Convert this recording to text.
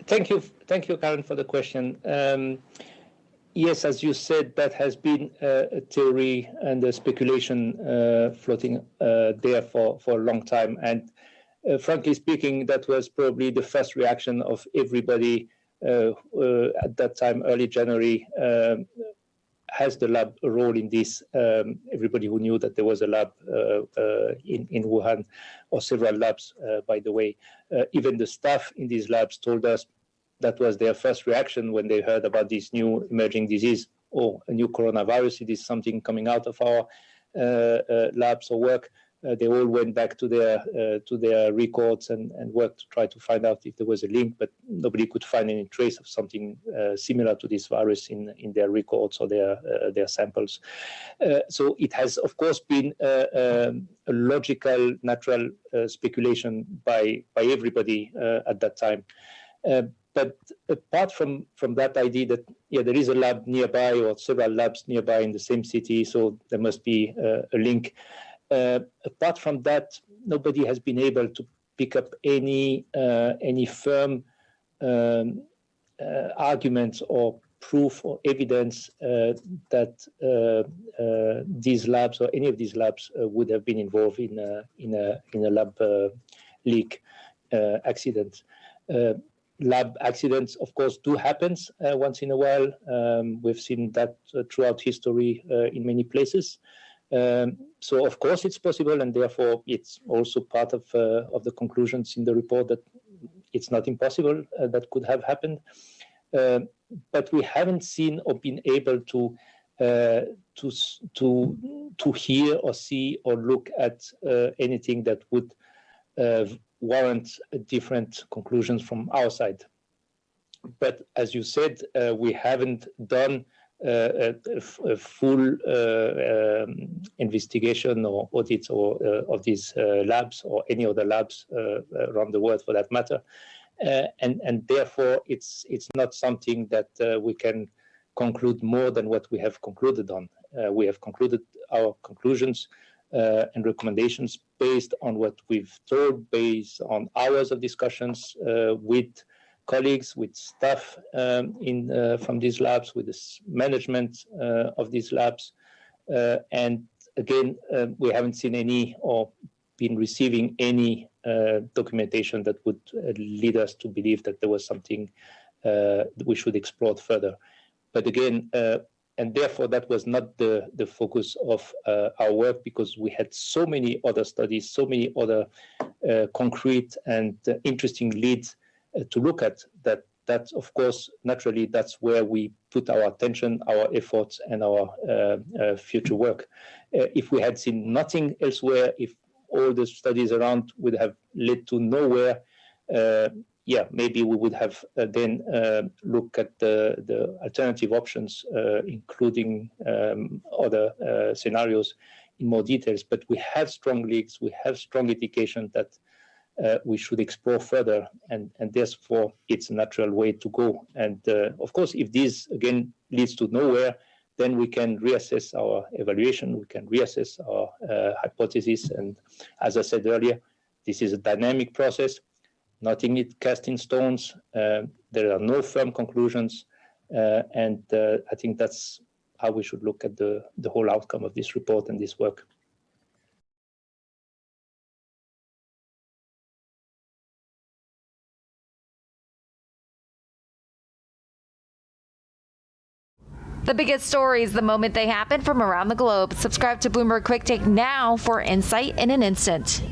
Thank you, Karen, for the question. Yes, as you said, that has been a theory and a speculation floating there for a long time. And frankly speaking, that was probably the first reaction of everybody at that time, early January. Has the lab a role in this? Everybody who knew that there was a lab in Wuhan, or several labs, by the way. Even the staff in these labs told us that was their first reaction when they heard about this new emerging disease or a new coronavirus. It is something coming out of our labs or work. They all went back to their records and worked to try to find out if there was a link, but nobody could find any trace of something similar to this virus in their records or their samples. So it has, of course, been a logical, natural speculation by everybody at that time. But apart from that idea that there is a lab nearby or several labs nearby in the same city, so there must be a link. Apart from that, nobody has been able to pick up any firm arguments or proof or evidence that these labs or any of these labs would have been involved in a lab leak accident. Lab accidents, of course, do happen once in a while. We've seen that throughout history in many places. So, of course, it's possible, and therefore it's also part of the conclusions in the report that it's not impossible that could have happened. But we haven't seen or been able to hear or see or look at anything that would warrant different conclusions from our side. But as you said, we haven't done a full investigation or audit of these labs or any other labs around the world for that matter. And therefore, it's not something that we can conclude more than what we have concluded on. We have concluded our conclusions and recommendations based on what we've told, based on hours of discussions with colleagues, with staff from these labs, with the management of these labs. And again, we haven't seen any or been receiving any documentation that would lead us to believe that there was something we should explore further. But again, and therefore that was not the focus of our work, because we had so many other studies, so many other concrete and interesting leads to look at that, of course, naturally, that's where we put our attention, our efforts, and our future work. If we had seen nothing elsewhere, if all the studies around would have led to nowhere, maybe we would have then looked at the alternative options, including other scenarios in more details. But we have strong links, we have strong indication that we should explore further, and therefore it's a natural way to go. And of course, if this again leads to nowhere, then we can reassess our evaluation, we can reassess our hypothesis. And as I said earlier, this is a dynamic process, nothing is cast in stones. There are no firm conclusions, and I think that's how we should look at the whole outcome of this report and this work. The biggest stories the moment they happen from around the globe. Subscribe to Bloomberg Quick Take now for insight in an instant.